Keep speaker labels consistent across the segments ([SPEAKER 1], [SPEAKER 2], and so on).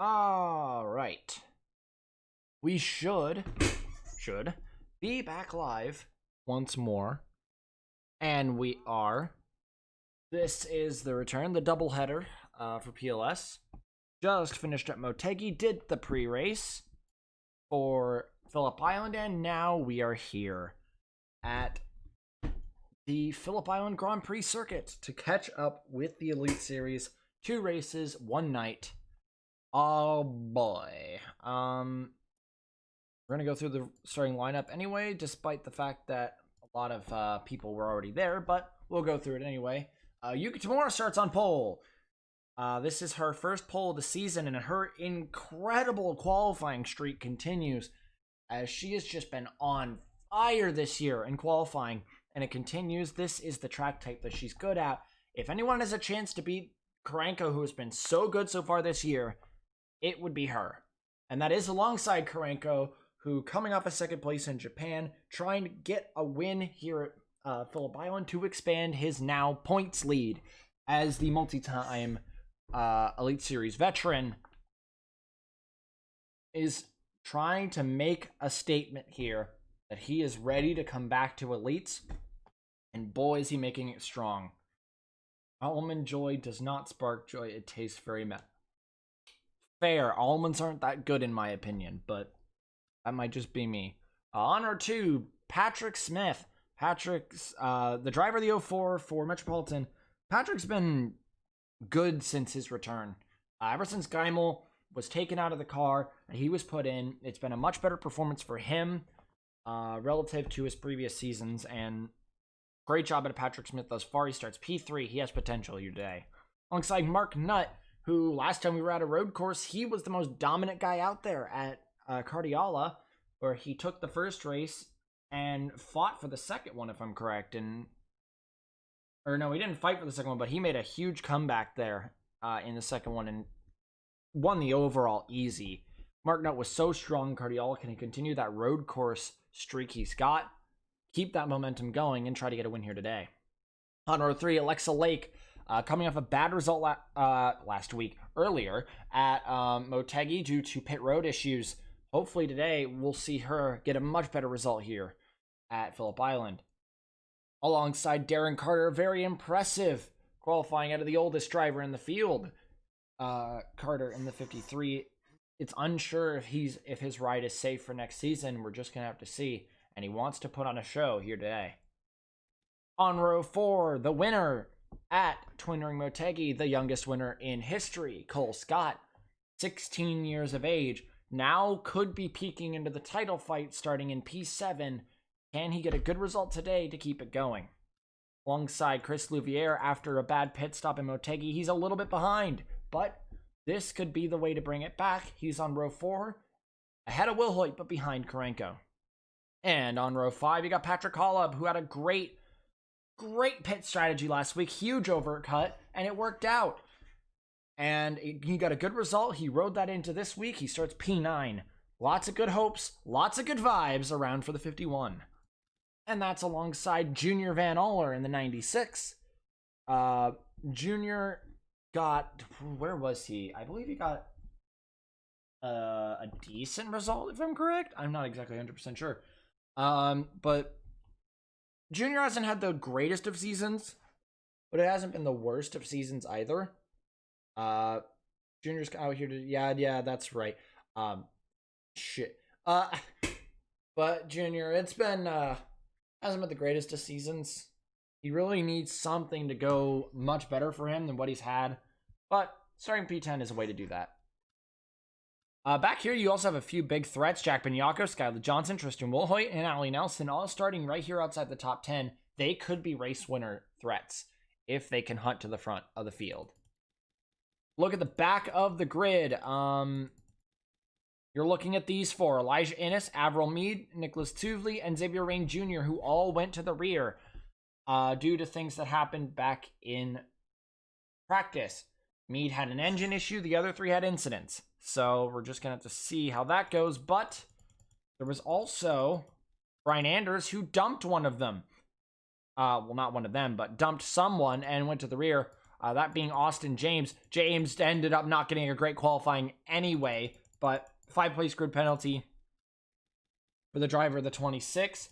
[SPEAKER 1] All right. We should be back live once more. And we are. This is the return, the doubleheader for PLS. Just finished at Motegi, did the pre-race for Phillip Island, and now we are here at the Phillip Island Grand Prix circuit to catch up with the Elite Series. 2 races, 1 night. Oh boy. We're gonna go through the starting lineup anyway, despite the fact that a lot of people were already there, but we'll go through it anyway. Yuki Tamura starts on pole. This is her first pole of the season, and her incredible qualifying streak continues, as she has just been on fire this year in qualifying, and it continues. This is the track type that she's good at. If anyone has a chance to beat Karanko, who has been so good so far this year, it would be her. And that is alongside Karanko, who coming off a second place in Japan, trying to get a win here at Phillip Island to expand his now points lead as the multi-time Elite Series veteran, is trying to make a statement here that he is ready to come back to Elites, and boy is he making it strong. Almond joy does not spark joy, it tastes very fair. Almonds aren't that good in my opinion, but that might just be me. Honor to Patrick Smith. Patrick's the driver of the 04 for Metropolitan. Patrick's been good since his return. Ever since Geimel was taken out of the car and he was put in, it's been a much better performance for him relative to his previous seasons, and great job at Patrick Smith thus far. He starts P3. He has potential here today. Alongside Mark Nutt, who last time we were at a road course, he was the most dominant guy out there at Cardiala, where he took the first race and fought for the second one, if I'm correct. Or no, he didn't fight for the second one, but he made a huge comeback there in the second one and won the overall easy. Mark Nutt was so strong in Cardiala. Can he continue that road course streak he's got? Keep that momentum going and try to get a win here today. On row 3, Alexa Lake, coming off a bad result earlier at Motegi due to pit road issues. Hopefully today we'll see her get a much better result here at Phillip Island. Alongside Darren Carter, very impressive qualifying out of the oldest driver in the field. Carter in the 53. It's unsure if his ride is safe for next season. We're just gonna have to see. And he wants to put on a show here today. On row 4, the winner at Twin Ring Motegi, the youngest winner in history, Cole Scott, 16 years of age, now could be peeking into the title fight starting in P7. Can he get a good result today to keep it going? Alongside Chris Louviere, after a bad pit stop in Motegi, he's a little bit behind, but this could be the way to bring it back. He's on row 4, ahead of Will Hoyt, but behind Karanko. And on row 5, you got Patrick Hollub, who had a great pit strategy last week. Huge overcut, and it worked out. And he got a good result. He rode that into this week. He starts P9. Lots of good hopes, lots of good vibes around for the 51. And that's alongside Junior Van Aller in the 96. Junior got, where was he? I believe he got a decent result, if I'm correct. I'm not exactly 100% sure. But Junior hasn't had the greatest of seasons, but it hasn't been the worst of seasons either. Junior's out here to, yeah, that's right. But Junior, it's been, hasn't been the greatest of seasons. He really needs something to go much better for him than what he's had, but starting P10 is a way to do that. Back here, you also have a few big threats. Jack Binyako, Skylar Johnson, Tristan Wilhoit, and Ali Nelson, all starting right here outside the top 10. They could be race winner threats if they can hunt to the front of the field. Look at the back of the grid. You're looking at these 4. Elijah Innes, Avril Mead, Nicholas Tuvley, and Xavier Rain Jr., who all went to the rear due to things that happened back in practice. Mead had an engine issue. The other 3 had incidents. So we're just going to have to see how that goes. But there was also Brian Anders, who dumped one of them. Well, not one of them, but dumped someone and went to the rear. that being Austin James. James ended up not getting a great qualifying anyway, but 5-place grid penalty for the driver of the 26.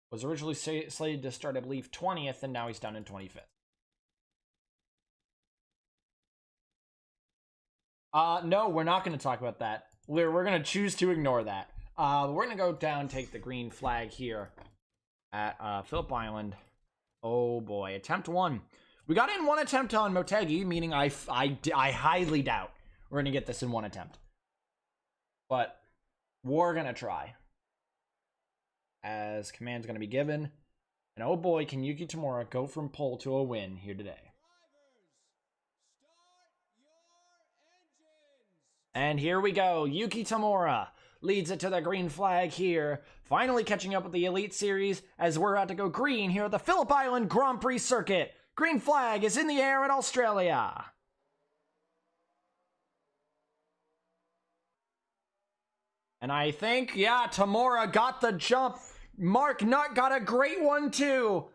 [SPEAKER 1] Was originally slated to start, I believe, 20th, and now he's down in 25th. No, we're not going to talk about that. We're going to choose to ignore that. We're going to go down, take the green flag here at Phillip Island. Oh boy, attempt 1. We got in 1 attempt on Motegi, meaning I highly doubt we're going to get this in 1 attempt. But we're going to try. As command's going to be given. And oh boy, can Yuki Tamura go from pole to a win here today. And here we go. Yuki Tamura leads it to the green flag here. Finally catching up with the Elite Series as we're about to go green here at the Phillip Island Grand Prix circuit. Green flag is in the air in Australia. And I think, yeah, Tamura got the jump. Mark Nutt got a great one too.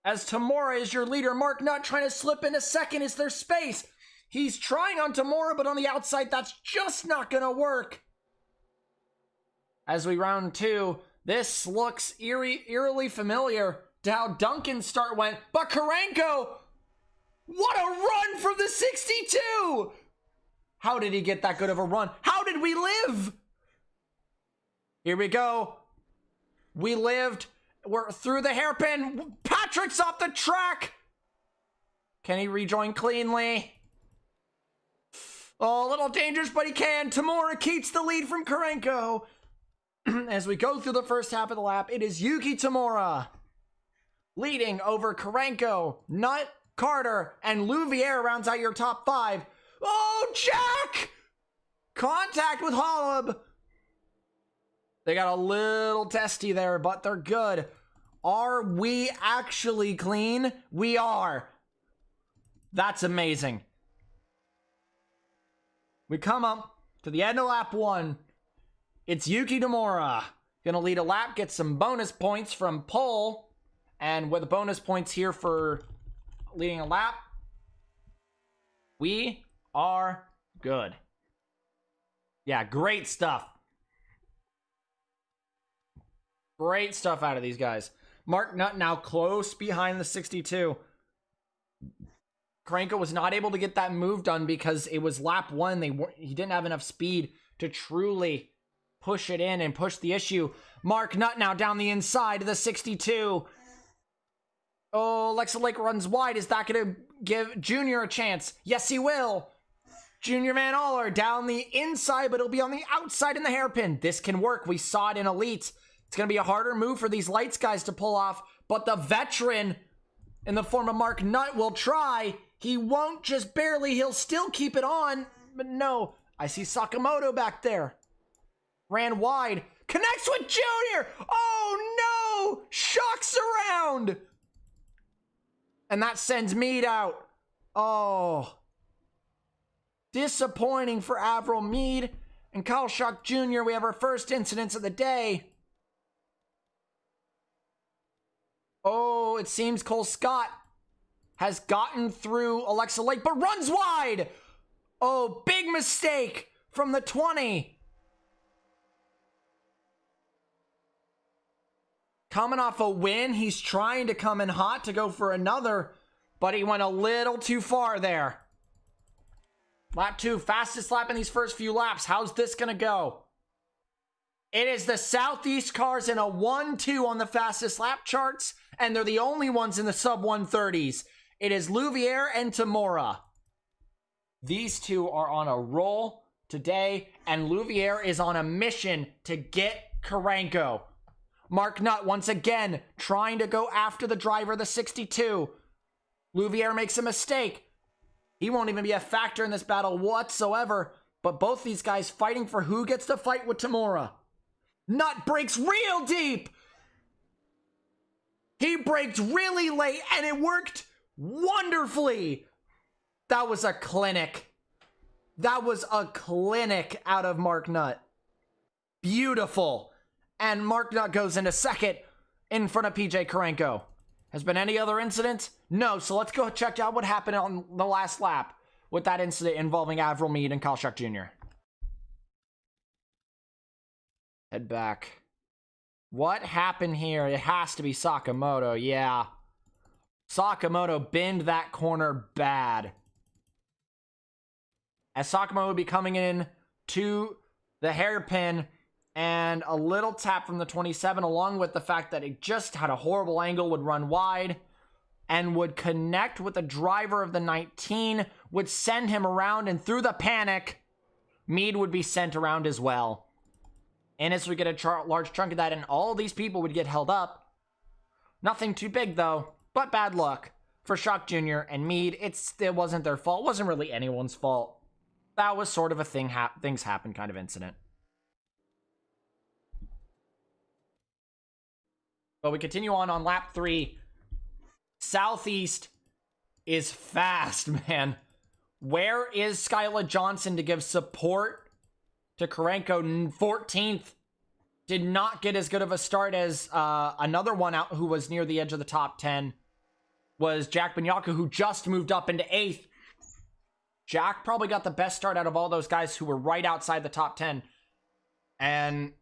[SPEAKER 1] As Tamura is your leader, Mark Nutt trying to slip into second. Is there space? He's trying on Tamura, but on the outside, that's just not going to work. As we round 2, this looks eerily familiar to how Duncan's start went. But Karenko, what a run from the 62! How did he get that good of a run? How did we live? Here we go. We lived. We're through the hairpin. Patrick's off the track. Can he rejoin cleanly? Oh, a little dangerous, but he can. Tamura keeps the lead from Karenko. As we go through the first half of the lap, it is Yuki Tamura leading over Karenko, Nutt, Carter, and Louviere rounds out your top 5. Oh, Jack! Contact with Holub. They got a little testy there, but they're good. Are we actually clean? We are. That's amazing. We come up to the end of lap 1. It's Yuki Tamura. Gonna lead a lap, get some bonus points from pole. And with the bonus points here for leading a lap, we are good. Yeah, great stuff. Great stuff out of these guys. Mark Nutt now close behind the 62. Karenko was not able to get that move done because it was lap 1. He didn't have enough speed to truly push it in and push the issue. Mark Nutt now down the inside of the 62. Oh, Alexa Lake runs wide. Is that going to give Junior a chance? Yes, he will. Junior Van Aller down the inside, but it'll be on the outside in the hairpin. This can work. We saw it in Elite. It's going to be a harder move for these lights guys to pull off, but the veteran in the form of Mark Nutt will try. He won't, just barely. He'll still keep it on, but no. I see Sakamoto back there. Ran wide. Connects with Junior. Oh, no. Shocks around. And that sends Meade out. Oh. Disappointing for Avril Meade and Kyle Shock Jr. We have our first incidents of the day. Oh, it seems Cole Scott has gotten through Alexa Lake, but runs wide. Oh, big mistake from the 20. Coming off a win, he's trying to come in hot to go for another, but he went a little too far there. Lap 2, fastest lap in these first few laps. How's this going to go? It is the Southeast cars in a 1-2 on the fastest lap charts, and they're the only ones in the sub-130s. It is Louviere and Tamura. These two are on a roll today, and Louviere is on a mission to get Karenko. Mark Nutt once again trying to go after the driver, the 62. Louviere makes a mistake. He won't even be a factor in this battle whatsoever, but both these guys fighting for who gets to fight with Tamura. Nutt breaks real deep. He braked really late, and it worked wonderfully. That was a clinic. That was a clinic out of Mark Nutt. Beautiful. And Mark Nutt goes into second in front of PJ Karenko. Has been any other incident? No, so let's go check out what happened on the last lap with that incident involving Avril Mead and Kyle Schuck Jr. Head back. What happened here? It has to be Sakamoto, yeah. Sakamoto binned that corner bad. As Sakamoto would be coming in to the hairpin and a little tap from the 27, along with the fact that it just had a horrible angle, would run wide and would connect with the driver of the 19, would send him around, and through the panic, Mead would be sent around as well. And as we get a large chunk of that, and all these people would get held up. Nothing too big, though, but bad luck for Schuck Jr. and Mead. It wasn't their fault. It wasn't really anyone's fault. That was sort of a things happen kind of incident. But we continue on lap 3. Southeast is fast, man. Where is Skyla Johnson to give support to Karenko? 14th. Did not get as good of a start as another one out who was near the edge of the top 10. Was Jack Banyaku, who just moved up into 8th. Jack probably got the best start out of all those guys who were right outside the top 10. And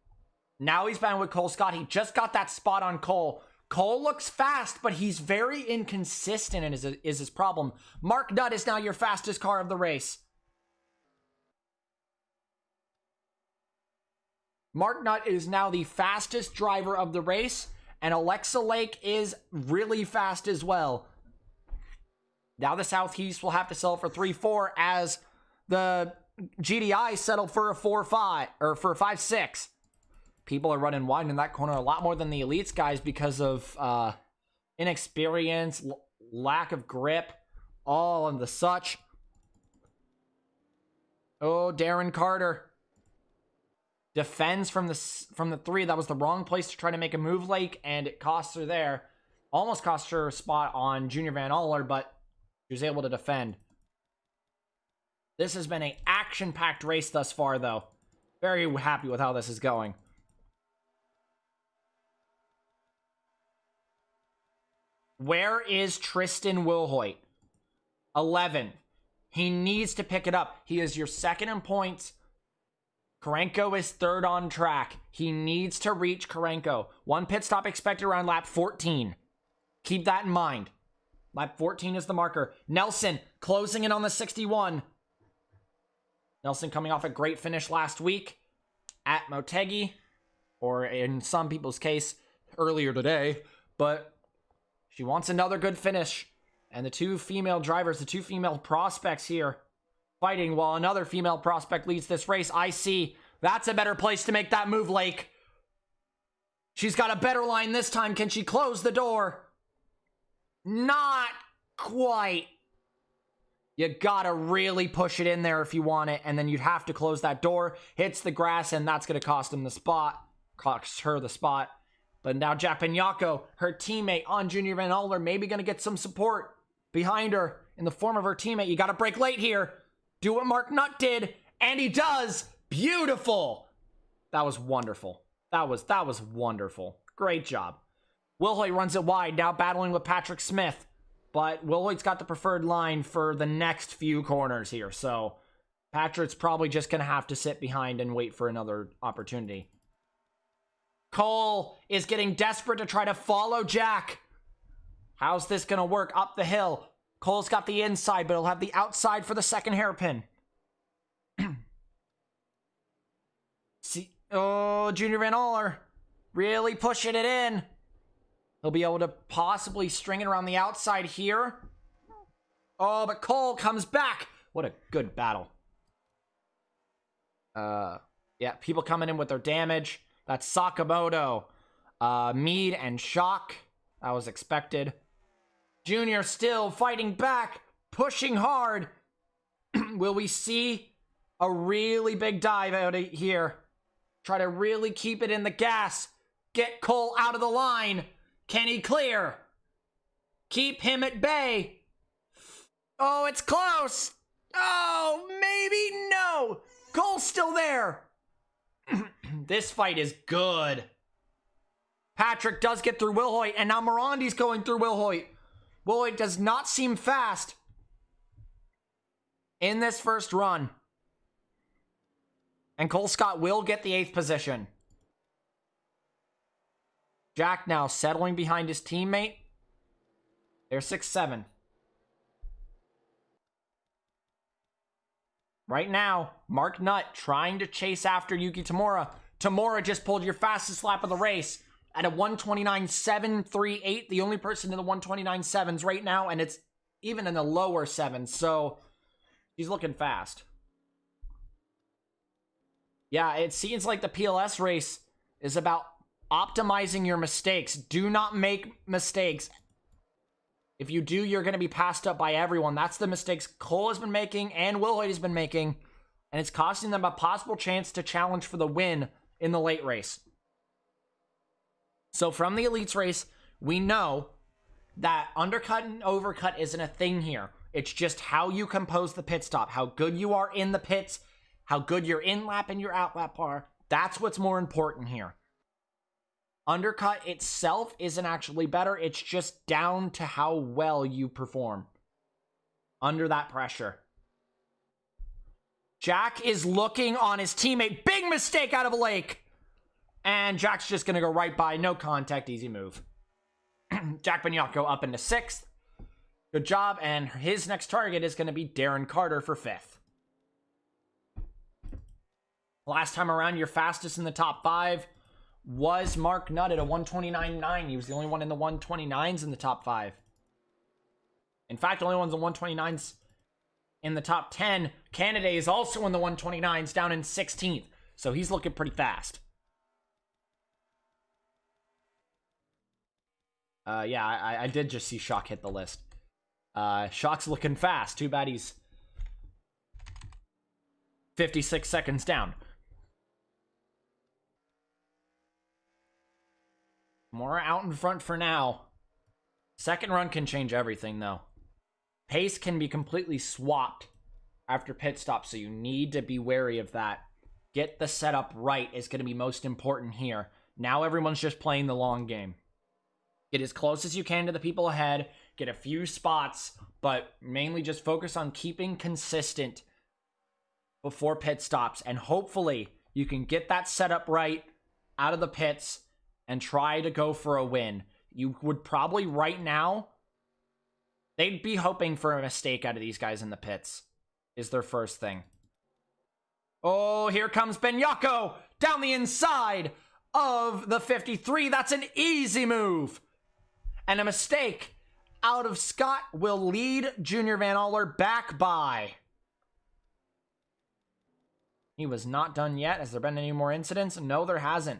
[SPEAKER 1] now he's battling with Cole Scott. He just got that spot on Cole. Cole looks fast, but he's very inconsistent, and is his problem. Mark Nutt is now your fastest car of the race. Mark Nutt is now the fastest driver of the race, and Alexa Lake is really fast as well. Now the Southeast will have to sell for 3-4 as the GDI settled for a 4-5 or for a 5-6. People are running wide in that corner a lot more than the Elites guys because of inexperience, lack of grip, all and the such. Oh, Darren Carter defends from the 3. That was the wrong place to try to make a move, Lake, and it costs her there. Almost cost her a spot on Junior Van Aller, but she was able to defend. This has been an action-packed race thus far, though. Very happy with how this is going. Where is Tristan Wilhoit? 11. He needs to pick it up. He is your second in points. Karenko is third on track. He needs to reach Karenko. One pit stop expected around lap 14. Keep that in mind. Lap 14 is the marker. Nelson closing in on the 61. Nelson coming off a great finish last week at Motegi, or in some people's case, earlier today. But she wants another good finish. And the two female drivers, the two female prospects here, fighting while another female prospect leads this race. I see. That's a better place to make that move, Lake. She's got a better line this time. Can she close the door? Not quite. You gotta really push it in there if you want it, and then you'd have to close that door. Hits the grass, and that's gonna cost him the spot. Cost her the spot. But now Jack Panyako, her teammate on Junior Van Aller, maybe gonna get some support behind her in the form of her teammate. You gotta break late here. Do what Mark Nutt did, and he does. Beautiful. That was wonderful. That was wonderful. Great job. Wilhoit runs it wide, now battling with Patrick Smith. But Wilhoit's got the preferred line for the next few corners here. So Patrick's probably just going to have to sit behind and wait for another opportunity. Cole is getting desperate to try to follow Jack. How's this going to work? Up the hill. Cole's got the inside, but he'll have the outside for the second hairpin. See, oh, Junior Van Aller really pushing it in. He'll be able to possibly string it around the outside here. Oh, but Cole comes back. What a good battle. Yeah, people coming in with their damage. That's Sakamoto, Mead, and Shock. That was expected. Junior still fighting back, pushing hard. Will we see a really big dive out of here? Try to really keep it in the gas. Get Cole out of the line. Can he clear? Keep him at bay. Oh, it's close. Oh, maybe no. Cole's still there. This fight is good. Patrick does get through Will Hoyt, and now Morandi's going through Will Hoyt. Will Hoyt does not seem fast in this first run. And Cole Scott will get the 8th position. Jack now settling behind his teammate. They're 6-7. Right now, Mark Nutt trying to chase after Yuki Tamura. Tamura just pulled your fastest lap of the race at a 129.738. The only person in the 129.7s right now, and it's even in the lower 7s. So he's looking fast. Yeah, it seems like the PLS race is about optimizing your mistakes. Do not make mistakes. If you do, you're going to be passed up by everyone. That's the mistakes Cole has been making and Will Hoyt has been making. And it's costing them a possible chance to challenge for the win in the late race. So from the Elites race, we know that undercut and overcut isn't a thing here. It's just how you compose the pit stop, how good you are in the pits, how good your in-lap and your out-lap are. That's what's more important here. Undercut itself isn't actually better. It's just down to how well you perform under that pressure. Jack is looking on his teammate. Big mistake out of a lake. And Jack's just going to go right by. No contact. Easy move. Jack Bignacco up into 6th. Good job. And his next target is going to be Darren Carter for 5th. Last time around, your fastest in the top 5 was Mark Nutt at a 129.9. He was the only one in the 129s in the top 5. In fact, only one's the 129s in the top 10. Canada is also in the 129s, down in 16th. So he's looking pretty fast. Yeah, I did just see Shock hit the list. Shock's looking fast. Too bad he's 56 seconds down. More out in front for now. Second run can change everything, though. Pace can be completely swapped after pit stop, so you need to be wary of that. Get the setup right is going to be most important here. Now everyone's just playing the long game. Get as close as you can to the people ahead. Get a few spots, but mainly just focus on keeping consistent before pit stops. And hopefully you can get that setup right out of the pits and try to go for a win. You would probably right now, they'd be hoping for a mistake out of these guys in the pits, is their first thing. Oh, here comes Bignacco down the inside of the 53. That's an easy move. And a mistake out of Scott will lead Junior Van Aller back by. He was not done yet. Has there been any more incidents? No, there hasn't.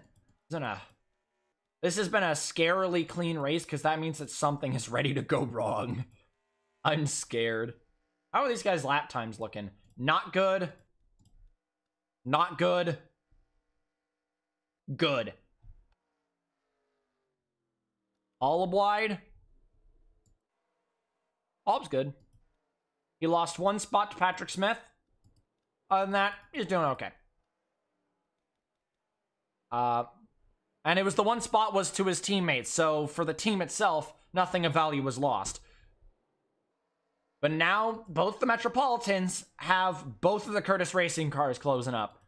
[SPEAKER 1] This has been a scarily clean race because that means that something is ready to go wrong. I'm scared. How are these guys' lap times looking? Not good. Not good. Good. All wide. All's good. He lost 1 spot to Patrick Smith. Other than that, he's doing okay. And it was the 1 spot was to his teammates. So for the team itself, nothing of value was lost. But now both the Metropolitans have both of the Curtis Racing cars closing up.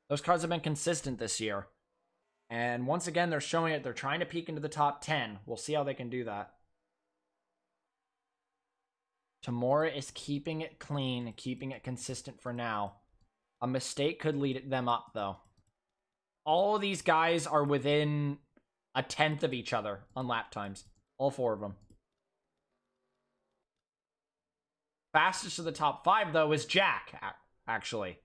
[SPEAKER 1] Those cars have been consistent this year. And once again, they're showing it. They're trying to peek into the top 10. We'll see how they can do that. Tamura is keeping it clean, keeping it consistent for now. A mistake could lead them up, though. All of these guys are within a 10th of each other on lap times. All 4 of them. Fastest of the top 5, though, is Jack, actually.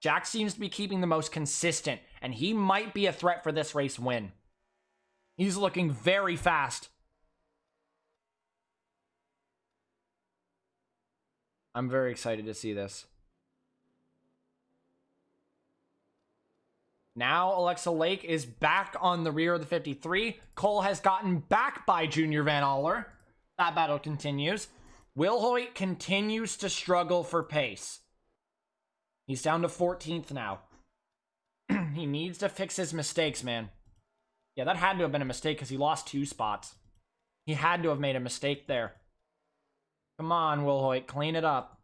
[SPEAKER 1] Jack seems to be keeping the most consistent, and he might be a threat for this race win. He's looking very fast. I'm very excited to see this. Now Alexa Lake is back on the rear of the 53. Cole has gotten back by Junior Van Aller. That battle continues. Will Hoyt continues to struggle for pace. He's down to 14th now. He needs to fix his mistakes, man. Yeah, that had to have been a mistake because he lost 2 spots. He had to have made a mistake there. Come on, Wilhoit, clean it up.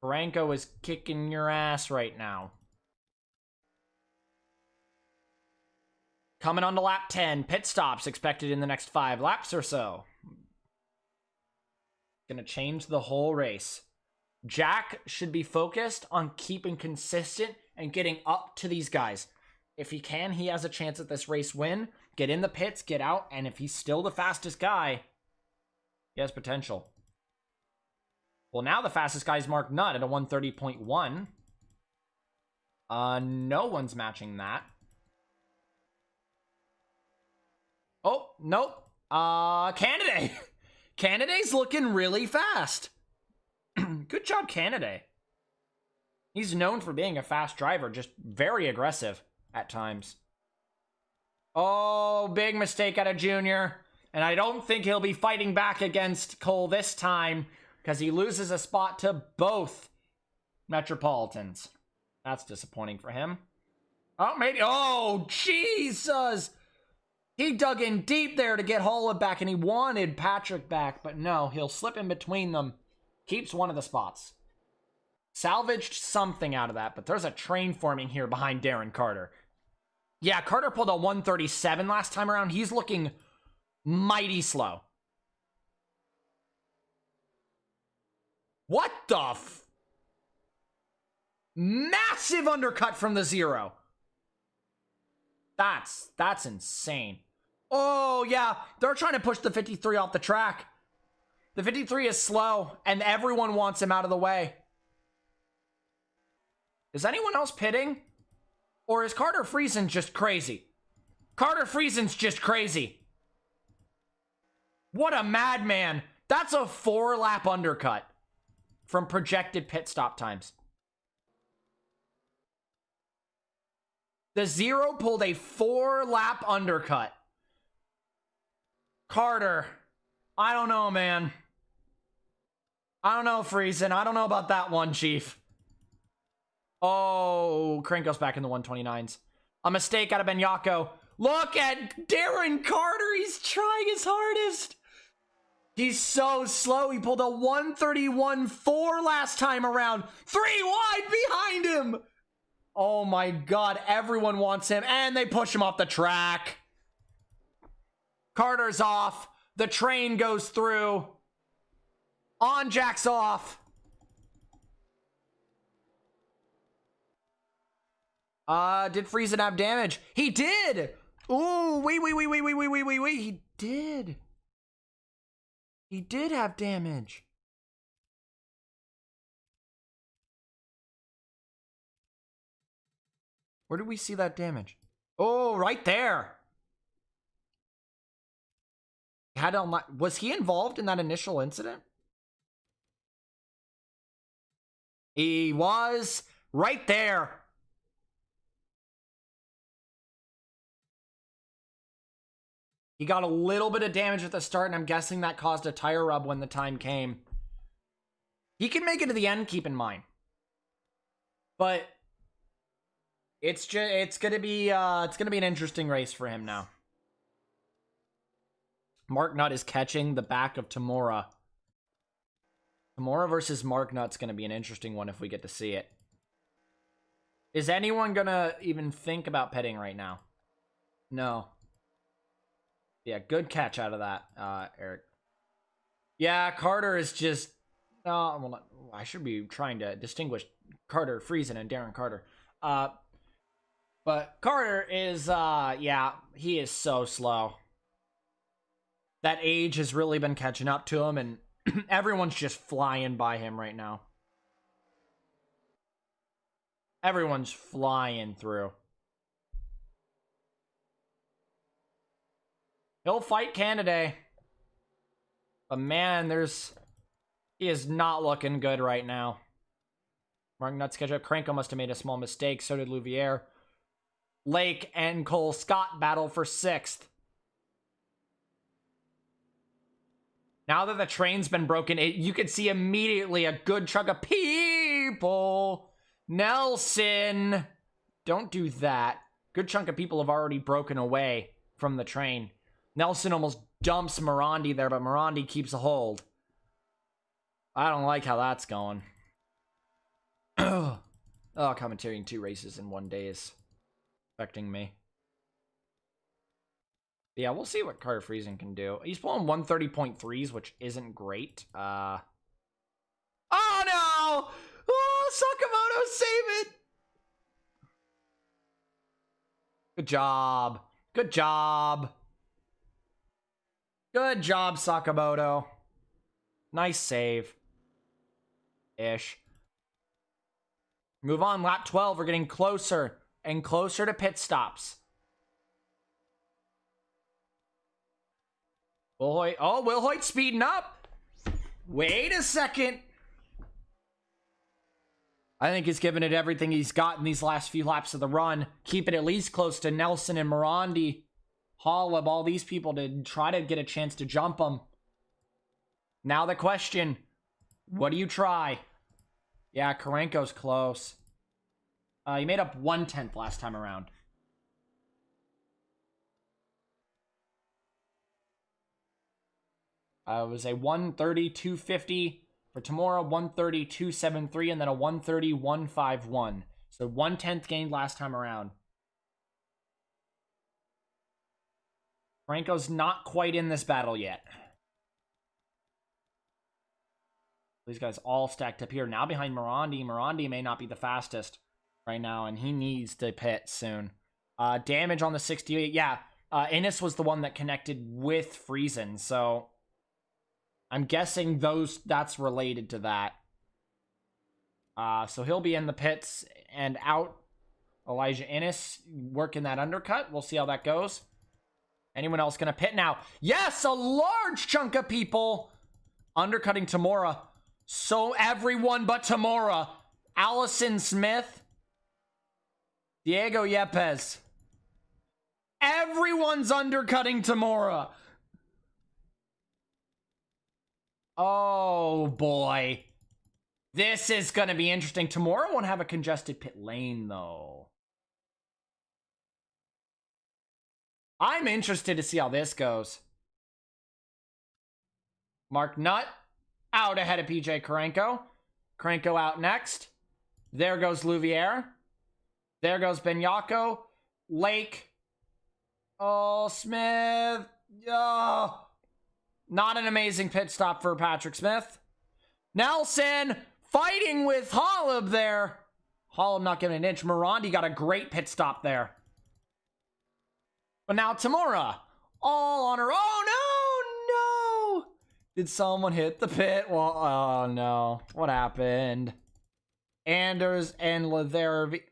[SPEAKER 1] Franco is kicking your ass right now. Coming on to lap 10. Pit stops expected in the next 5 laps or so. Gonna change the whole race. Jack should be focused on keeping consistent and getting up to these guys. If he can, he has a chance at this race win. Get in the pits, get out, and if he's still the fastest guy, he has potential. Well, now the fastest guy is Mark Nutt at a 130.1. No one's matching that. Oh, nope. Canada. Canada's looking really fast. Good job, Canada. He's known for being a fast driver, just very aggressive at times. Oh, big mistake out of Junior. And I don't think he'll be fighting back against Cole this time because he loses a spot to both Metropolitans. That's disappointing for him. Oh, maybe. Oh, Jesus. He dug in deep there to get Holla back, and he wanted Patrick back, but no, he'll slip in between them. Keeps one of the spots. Salvaged something out of that, but there's a train forming here behind Darren Carter. Yeah, Carter pulled a 137 last time around. He's looking mighty slow. What the massive undercut from the 0. That's insane. Oh, yeah, they're trying to push the 53 off the track. The 53 is slow, and everyone wants him out of the way. Is anyone else pitting? Or is Carter Friesen just crazy? Carter Friesen's just crazy. What a madman. That's a 4-lap undercut from projected pit stop times. The 0 pulled a 4-lap undercut. Carter, I don't know, man. I don't know, Friesen. I don't know about that one, Chief. Oh, Krenko's back in the 129s. A mistake out of Benyako. Look at Darren Carter. He's trying his hardest. He's so slow. He pulled a 131.4 last time around. 3 wide behind him. Oh my God. Everyone wants him. And they push him off the track. Carter's off. The train goes through. On Jack's off. Did Friesen have damage? He did! Ooh, wait. He did. He did have damage. Where did we see that damage? Oh, right there. Was he involved in that initial incident? He was right there. He got a little bit of damage at the start, and I'm guessing that caused a tire rub when the time came. He can make it to the end, keep in mind. But it's gonna be an interesting race for him now. Mark Nutt is catching the back of Tamura. Tamura versus Mark Nutt's gonna be an interesting one if we get to see it. Is anyone gonna even think about pitting right now? No. Yeah, good catch out of that, Eric. Yeah, Carter is just... well, I should be trying to distinguish Carter Friesen and Darren Carter. But Carter is, yeah, he is so slow. That age has really been catching up to him, and everyone's just flying by him right now. Everyone's flying through. He'll fight Canada. But man, he is not looking good right now. Mark Nutt's catch up. Krenko must have made a small mistake. So did Louviere. Lake and Cole Scott battle for 6th. Now that the train's been broken, you can see immediately a good chunk of people. Nelson don't do that. Good chunk of people have already broken away from the train. Nelson almost dumps Morandi there, but Morandi keeps a hold. I don't like how that's going. Oh, commentating 2 races in 1 day is affecting me. Yeah, we'll see what Carter Friesen can do. He's pulling 130.3s, which isn't great. Oh, no! Oh, Sakamoto, save it! Good job. Good job. Good job, Sakamoto. Nice save. Ish. Move on, lap 12. We're getting closer and closer to pit stops. Will Hoyt. Oh, Will Hoyt speeding up. Wait a second. I think he's given it everything he's got in these last few laps of the run. Keep it at least close to Nelson and Morandi. Holub, all these people to try to get a chance to jump them. Now the question, what do you try? Yeah, Karenko's close. He made up 1/10 last time around. It was a 1:30.250 for Tamura, 1:30.273, and then a 1:30.151. So 1/10 gained last time around. Franco's not quite in this battle yet. These guys all stacked up here. Now behind Morandi. Morandi may not be the fastest right now, and he needs to pit soon. Damage on the 68. Yeah, Innes was the one that connected with Friesen, so I'm guessing that's related to that. So he'll be in the pits and out. Elijah Innes working that undercut. We'll see how that goes. Anyone else gonna pit now? Yes, a large chunk of people undercutting Tamura. So everyone but Tamura. Allison Smith. Diego Yepes. Everyone's undercutting Tamura. Oh, boy. This is going to be interesting. Tamura won't have a congested pit lane, though. I'm interested to see how this goes. Mark Nutt out ahead of PJ Karenko. Karenko out next. There goes Louviere. There goes Benyako. Lake. Oh, Smith. Oh. Not an amazing pit stop for Patrick Smith. Nelson fighting with Holub there. Holub not giving an inch. Morandi got a great pit stop there. But now Tamura, all on her. Oh, no, no. Did someone hit the pit? Well, oh, no. What happened? Anders and Lathervy.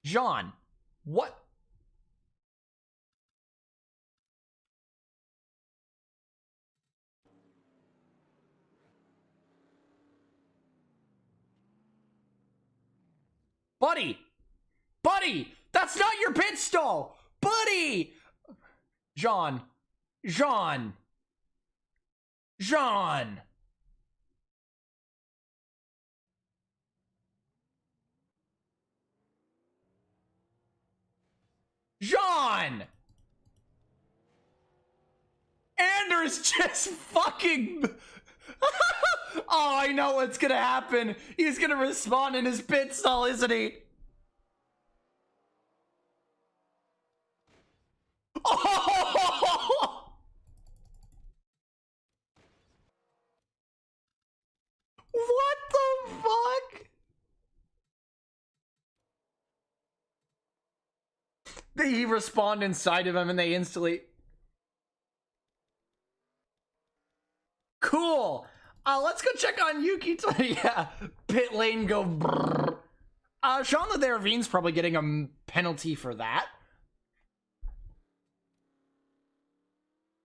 [SPEAKER 1] John, what? Buddy! Buddy! That's not your pit stall! Buddy! John. John. John. John! Anders just fucking... Oh, I know what's gonna happen. He's gonna respawn in his pit stall, isn't he? Oh! What the fuck? He respawned inside of him and they instantly... Cool. Let's go check on Yuki. Yeah, pit lane go brrr. Sean Lathervine's probably getting a penalty for that.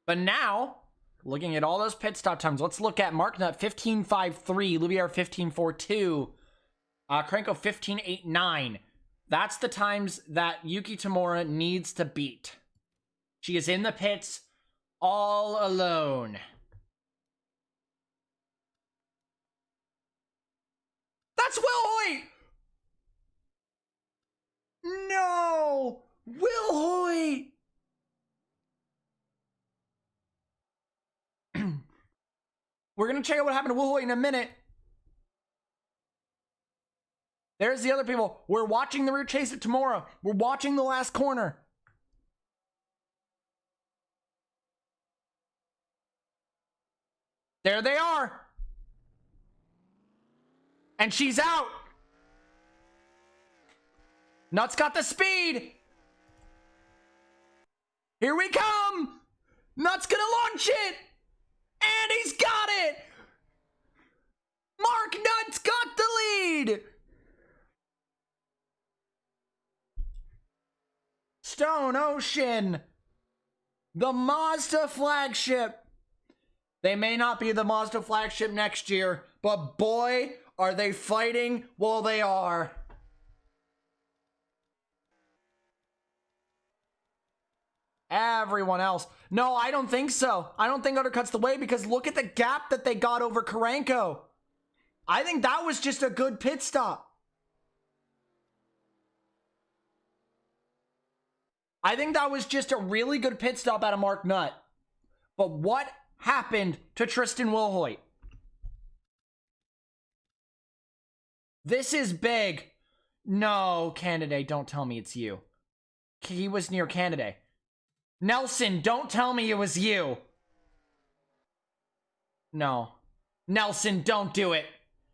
[SPEAKER 1] But now, looking at all those pit stop times, let's look at Marknut 15.53, Louviere 15.42, Karenko 15.89. That's the times that Yuki Tamura needs to beat. She is in the pits all alone. That's Will Hoyt! No! Will Hoyt! We're going to check out what happened to Will Hoyt in a minute. There's the other people. We're watching the rear chase at Tamura. We're watching the last corner. There they are. And she's out. Nuts got the speed. Here we come. Nuts gonna launch it. And he's got it. Mark Nuts got the lead. Stone Ocean. The Mazda flagship. They may not be the Mazda flagship next year, but boy, are they fighting while they are. Everyone else. No, I don't think so. I don't think undercuts the way because look at the gap that they got over Karanko. I think that was just a good pit stop. I think that was just a really good pit stop out of Mark Nutt. But what happened to Tristan Wilhoit? This is big. No, candidate, don't tell me it's you. He was near candidate. Nelson, don't tell me it was you. No. Nelson, don't do it.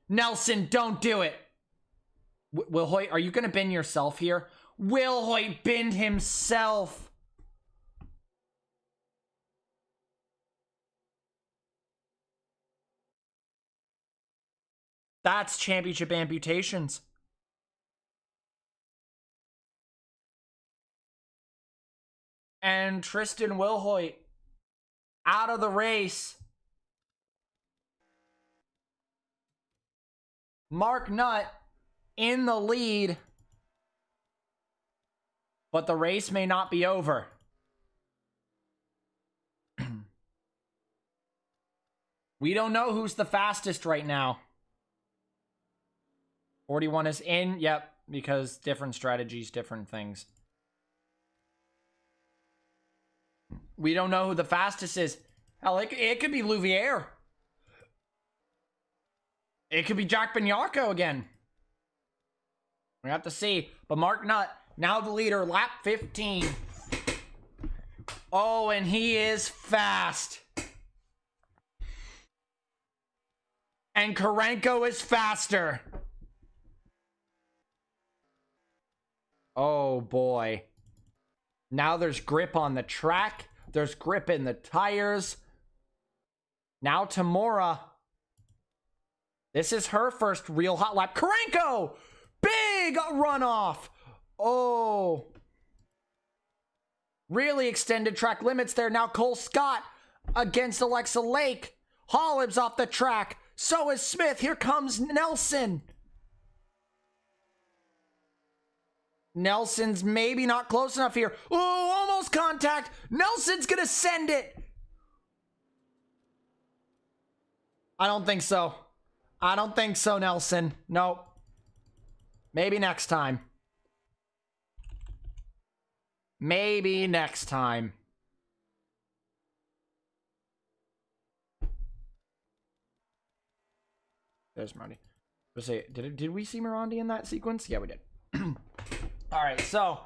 [SPEAKER 1] Nelson, don't do it. Will Hoyt, are you going to bin yourself here? Will Hoyt binned himself. That's championship amputations. And Tristan Wilhoit out of the race. Mark Nutt in the lead. But the race may not be over. We don't know who's the fastest right now. 41 is in. Yep, because different strategies, different things. We don't know who the fastest is. Hell, it could be Louvier. It could be Jack Binyarko again. We have to see. But Mark Nutt, now the leader, lap 15. Oh, and he is fast. And Karanko is faster. Oh, boy. Now there's grip on the track. There's grip in the tires. Now Tamura. This is her first real hot lap. Karanko! Big runoff. Oh. Really extended track limits there. Now Cole Scott against Alexa Lake. Hollib's off the track. So is Smith. Here comes Nelson. Nelson's maybe not close enough here. Oh, almost contact. Nelson's gonna send it. I don't think so. I don't think so, Nelson. Nope. Maybe next time. Maybe next time. There's Marty. Did we see Mirandi in that sequence? Yeah, we did. All right, so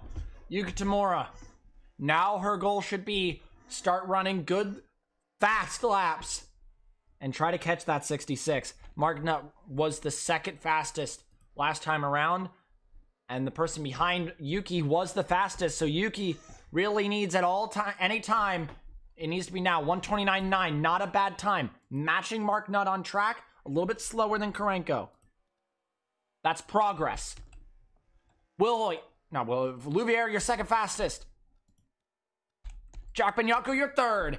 [SPEAKER 1] Yuka Tamura. Now her goal should be start running good, fast laps and try to catch that 66. Mark Nutt was the second fastest last time around, and the person behind Yuki was the fastest. So Yuki really needs at all time, any time. It needs to be now. 129.9, not a bad time. Matching Mark Nutt on track, a little bit slower than Karanko. That's progress. Louvier, you're second fastest. Jack Binyarko, you're third.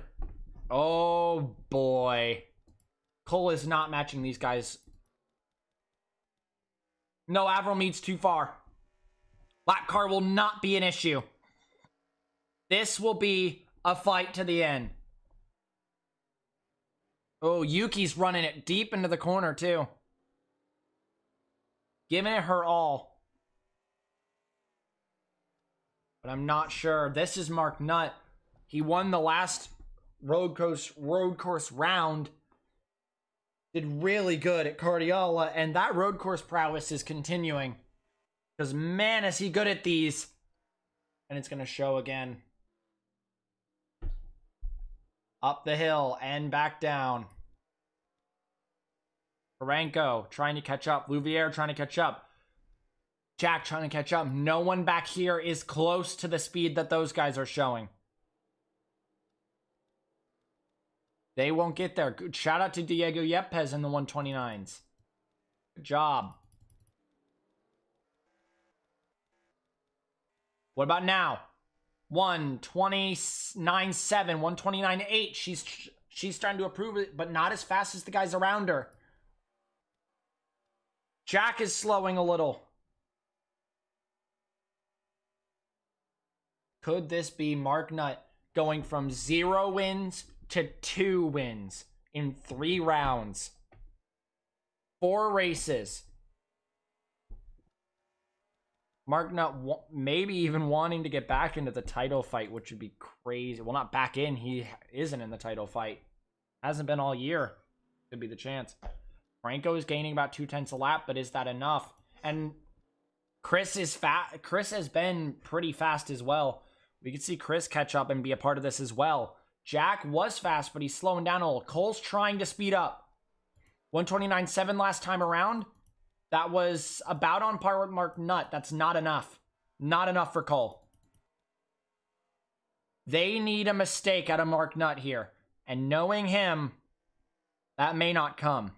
[SPEAKER 1] Oh, boy. Cole is not matching these guys. No, Avril Mead's too far. Lap car will not be an issue. This will be a fight to the end. Oh, Yuki's running it deep into the corner, too. Giving it her all. But I'm not sure. This is Mark Nutt. He won the last road course round. Did really good at Cardiola, and that road course prowess is continuing. Because, man, is he good at these. And it's going to show again. Up the hill and back down. Karanko trying to catch up. Louviere trying to catch up. Jack trying to catch up. No one back here is close to the speed that those guys are showing. They won't get there. Good shout out to Diego Yepes in the 129s. Good job. What about now? 129.7, 129.8. She's starting to improve it, but not as fast as the guys around her. Jack is slowing a little. Could this be Mark Nutt going from 0 wins to 2 wins in 3 rounds? 4 races. Mark Nutt maybe even wanting to get back into the title fight, which would be crazy. Well, not back in. He isn't in the title fight. Hasn't been all year. Could be the chance. Franco is gaining about 0.2 a lap, but is that enough? And Chris is fast. Chris has been pretty fast as well. We could see Chris catch up and be a part of this as well. Jack was fast, but he's slowing down a little. Cole's trying to speed up. 129.7 last time around. That was about on par with Mark Nutt. That's not enough. Not enough for Cole. They need a mistake out of Mark Nutt here. And knowing him, that may not come.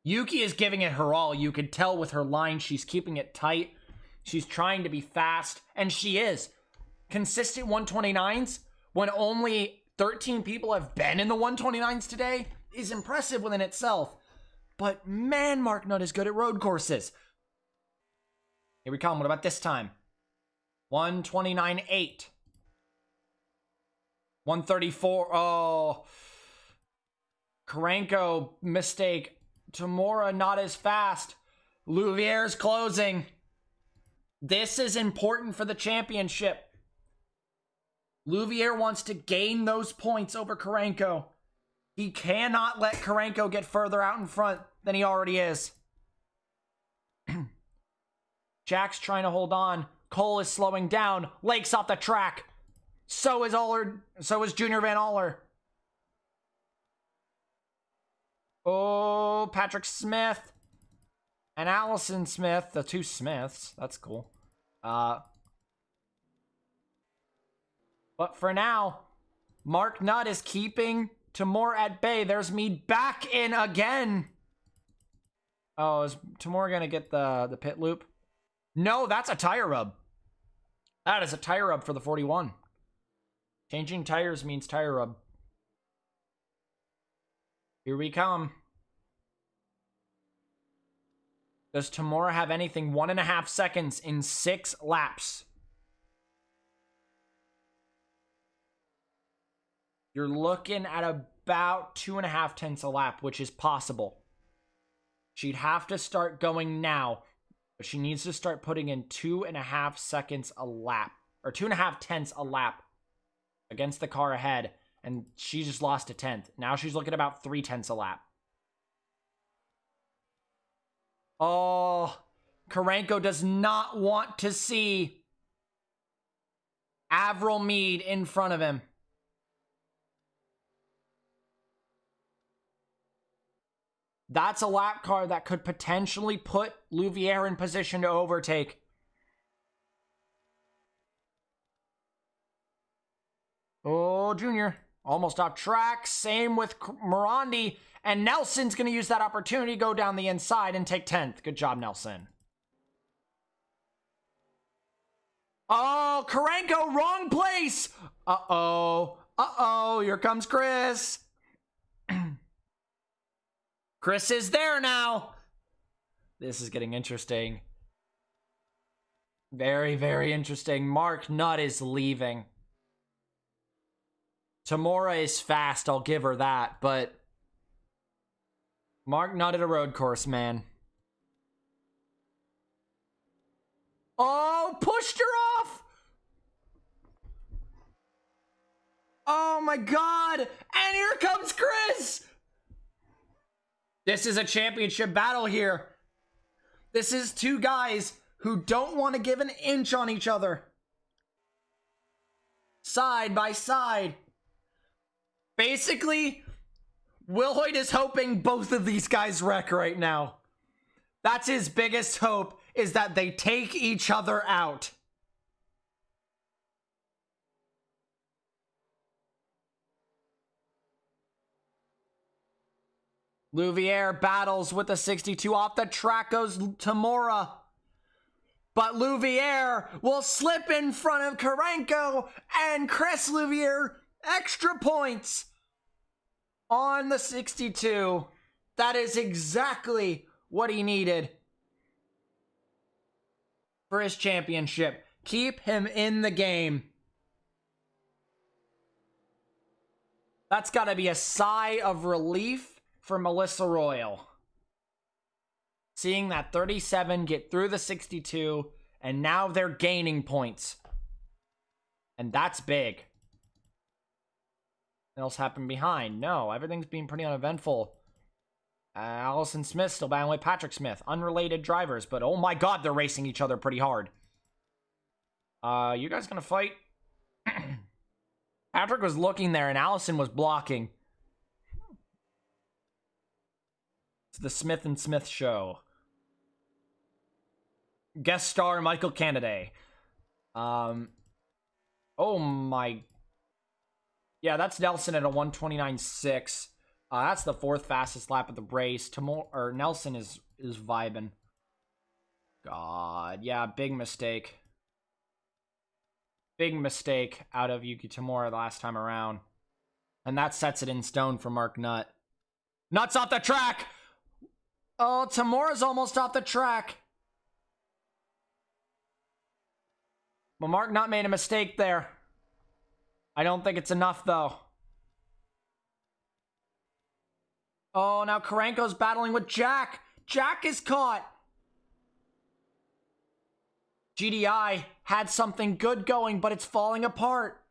[SPEAKER 1] Yuki is giving it her all. You could tell with her line, she's keeping it tight. She's trying to be fast, and she is. Consistent 129s when only 13 people have been in the 129s today is impressive within itself. But man, Mark Nutt is good at road courses. Here we come. What about this time? 129.8. 134. Oh. Karanko, mistake. Tamura, not as fast. Louviere's closing. This is important for the championship. Louviere wants to gain those points over Karanko. He cannot let Karanko get further out in front than he already is. Jack's trying to hold on. Cole is slowing down. Lake's off the track. So is Aller. So is Junior Van Aller. Oh, Patrick Smith and Allison Smith, the 2 Smiths. That's cool. But for now, Mark Nutt is keeping Tamor at bay. There's Mead back in again. Oh, is Tamor going to get the pit loop? No, that's a tire rub. That is a tire rub for the 41. Changing tires means tire rub. Here we come. Does Tamora have anything? 1.5 seconds in 6 laps. You're looking at about 2.5 a lap, which is possible. She'd have to start going now, but she needs to start putting in 2.5 seconds a lap, or 2.5 a lap against the car ahead, and she just lost a 10th. Now she's looking at about 0.3 a lap. Oh, Karanko does not want to see Avril Mead in front of him. That's a lap car that could potentially put Louviere in position to overtake. Oh, Junior. Almost off track. Same with Morandi. And Nelson's going to use that opportunity to go down the inside and take 10th. Good job, Nelson. Oh, Karanko, wrong place. Uh-oh. Uh-oh, here comes Chris. Chris is there now. This is getting interesting. Very, very interesting. Mark Nutt is leaving. Tamora is fast, I'll give her that, but Mark not at a road course, man. Oh, pushed her off! Oh my god! And here comes Chris! This is a championship battle here. This is two guys who don't want to give an inch on each other. Side by side. Basically, Wilhoit is hoping both of these guys wreck right now. That's his biggest hope, is that they take each other out. Louviere battles with the 62. Off the track goes Tamura. But Louviere will slip in front of Karenko, and Chris Louviere, extra points on the 62. That is exactly what he needed for his championship. Keep him in the game. That's got to be a sigh of relief for Melissa Royal. Seeing that 37 get through the 62, and now they're gaining points. And that's big. What else happened behind? No, everything's been pretty uneventful. Allison Smith still battling with Patrick Smith. Unrelated drivers, but oh my god, they're racing each other pretty hard. You guys gonna fight? Patrick was looking there and Allison was blocking. It's the Smith and Smith show. Guest star Michael Canaday. Oh my. Yeah, that's Nelson at a 129.6. That's the fourth fastest lap of the race. Nelson is vibing. God, yeah, big mistake. Big mistake out of Yuki Tamura the last time around. And that sets it in stone for Mark Nutt. Nutt's off the track! Oh, Tamura's almost off the track. But Mark Nutt made a mistake there. I don't think it's enough, though. Oh, now Karenko's battling with Jack. Jack is caught. GDI had something good going, but it's falling apart.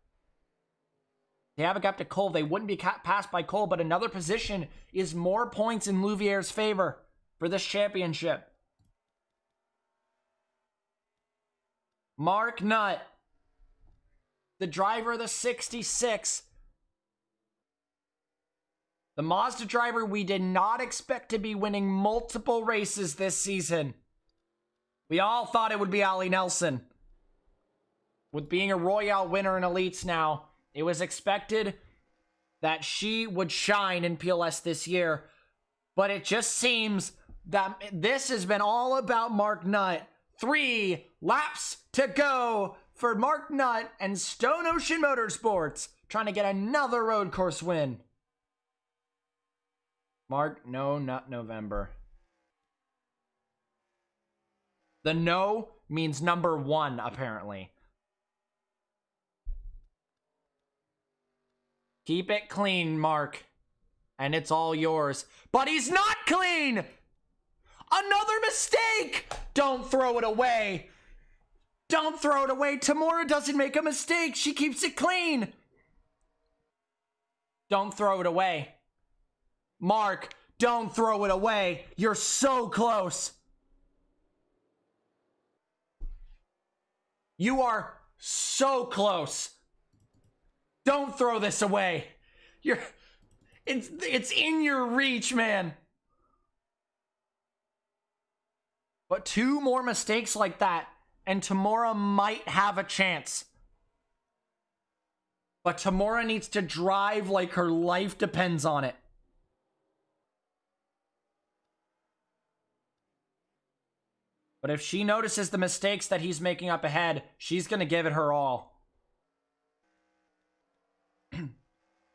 [SPEAKER 1] They have a gap to Cole. They wouldn't be passed by Cole, but another position is more points in Louviere's favor for this championship. Mark Nutt, the driver of the 66. The Mazda driver we did not expect to be winning multiple races this season. We all thought it would be Allie Nelson. With being a Royale winner in Elites now, it was expected that she would shine in PLS this year. But it just seems that this has been all about Mark Nutt. 3 laps to go for Mark Nutt and Stone Ocean Motorsports, trying to get another road course win. Mark, no, not November. The no means number 1, apparently. Keep it clean, Mark. And it's all yours. But he's not clean! Another mistake! Don't throw it away. Don't throw it away. Tamura doesn't make a mistake. She keeps it clean. Don't throw it away. Mark, don't throw it away. You're so close. You are so close. Don't throw this away. It's in your reach, man. But 2 more mistakes like that, and Tamura might have a chance. But Tamura needs to drive like her life depends on it. But if she notices the mistakes that he's making up ahead, she's going to give it her all.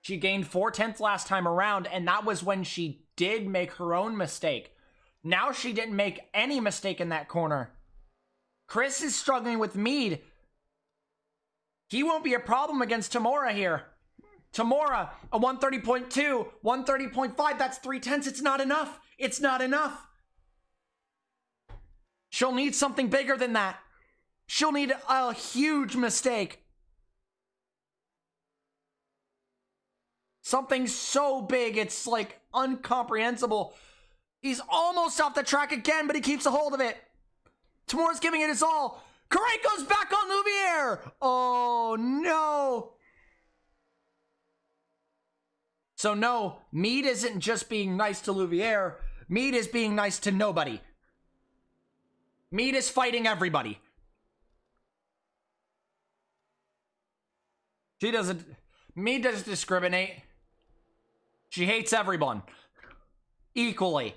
[SPEAKER 1] She gained 4/10 last time around, and that was when she did make her own mistake. Now she didn't make any mistake in that corner. Chris is struggling with Mead. He won't be a problem against Tamura here. Tamora, a 130.2, 130.5. That's 3/10. It's not enough. It's not enough. She'll need something bigger than that. She'll need a huge mistake. Something so big, it's like incomprehensible. He's almost off the track again, but he keeps a hold of it. Tamora's giving it his all. Karenko's back on Louviere. Oh, no. So, no, Meade isn't just being nice to Louviere. Meade is being nice to nobody. Meade is fighting everybody. Meade doesn't discriminate. She hates everyone equally.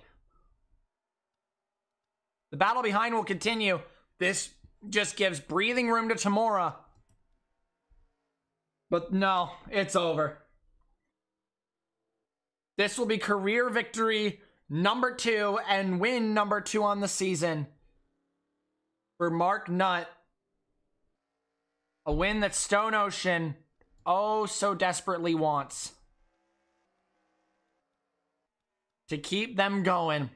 [SPEAKER 1] The battle behind will continue. This just gives breathing room to Tamora. But no, it's over. This will be career victory number 2 and win number 2 on the season for Mark Nutt. A win that Stone Ocean oh so desperately wants. To keep them going.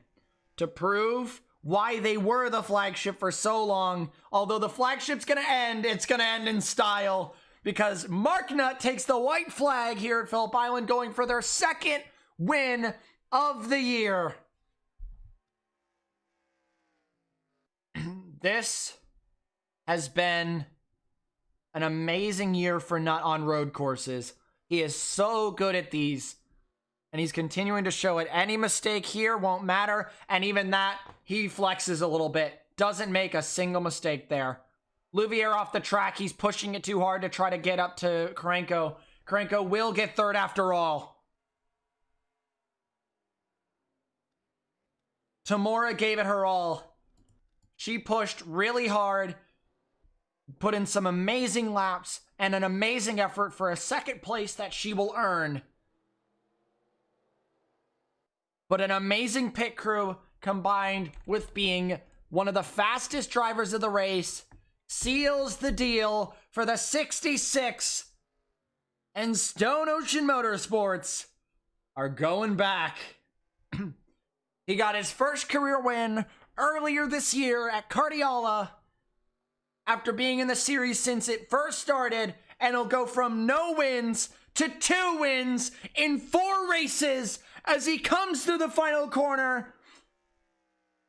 [SPEAKER 1] To prove why they were the flagship for so long. Although the flagship's gonna end, it's gonna end in style. Because Mark Nutt takes the white flag here at Phillip Island, going for their 2nd win of the year. This has been an amazing year for Nutt on road courses. He is so good at these. And he's continuing to show it. Any mistake here won't matter. And even that, he flexes a little bit. Doesn't make a single mistake there. Louviere off the track. He's pushing it too hard to try to get up to Karenko. Karenko will get 3rd after all. Tamora gave it her all. She pushed really hard. Put in some amazing laps. And an amazing effort for a 2nd place that she will earn. But an amazing pit crew combined with being one of the fastest drivers of the race seals the deal for the 66. And Stone Ocean Motorsports are going back. He got his first career win earlier this year at Cardiala after being in the series since it first started, and he'll go from no wins to 2 wins in 4 races as he comes through the final corner.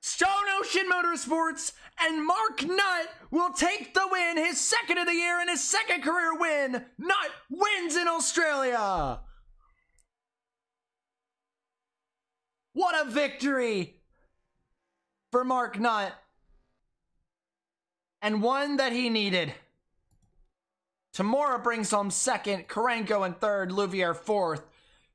[SPEAKER 1] Stone Ocean Motorsports and Mark Nutt will take the win, his 2nd of the year and his 2nd career win. Nutt wins in Australia. What a victory for Mark Nutt. And one that he needed. Tamora brings home 2nd, Karenko in 3rd, Louviere 4th.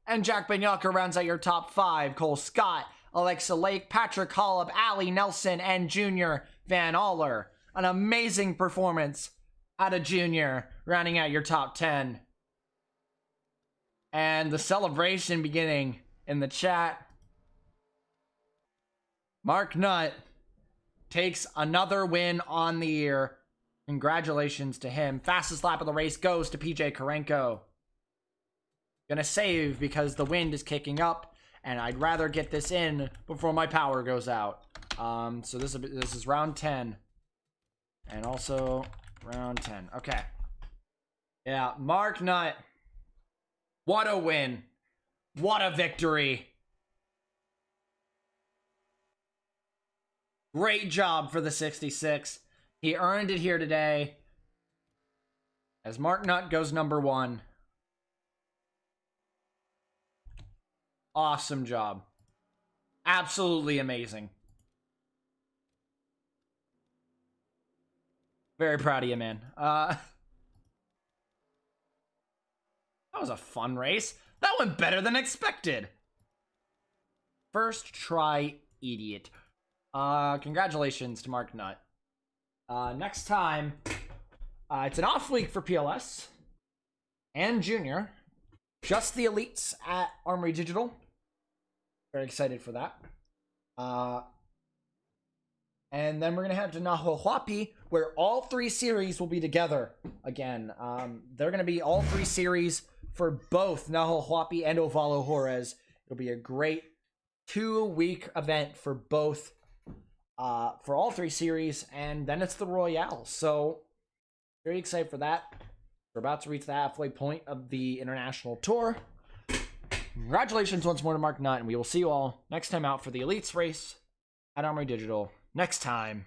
[SPEAKER 1] And Jack Banyaka rounds out your top 5. Cole Scott, Alexa Lake, Patrick Hollop, Allie Nelson, and Junior Van Aller. An amazing performance out of Junior, rounding out your top 10. And the celebration beginning in the chat. Mark Nutt takes another win on the year. Congratulations to him. Fastest lap of the race goes to PJ Karenko. Gonna save because the wind is kicking up, and I'd rather get this in before my power goes out. So this is round 10, and also round 10. Okay. Yeah, Mark Nutt. What a win! What a victory! Great job for the 66. He earned it here today. As Mark Nutt goes number 1. Awesome job. Absolutely amazing. Very proud of you, man. That was a fun race. That went better than expected. First try, idiot. Congratulations to Mark Nutt. Next time, it's an off week for PLS and Junior. Just the elites at Armory Digital. Very excited for that. And then we're going to head to Nahuapi, where all 3 series will be together again. They're going to be all 3 series for both Nahal Huapi and Ovalo Juarez. It'll be a great 2-week event for both, for all 3 series, and then it's the Royale. So, very excited for that. We're about to reach the halfway point of the international tour. Congratulations once more to Mark Nutt, and we will see you all next time out for the Elites race at Armory Digital. Next time.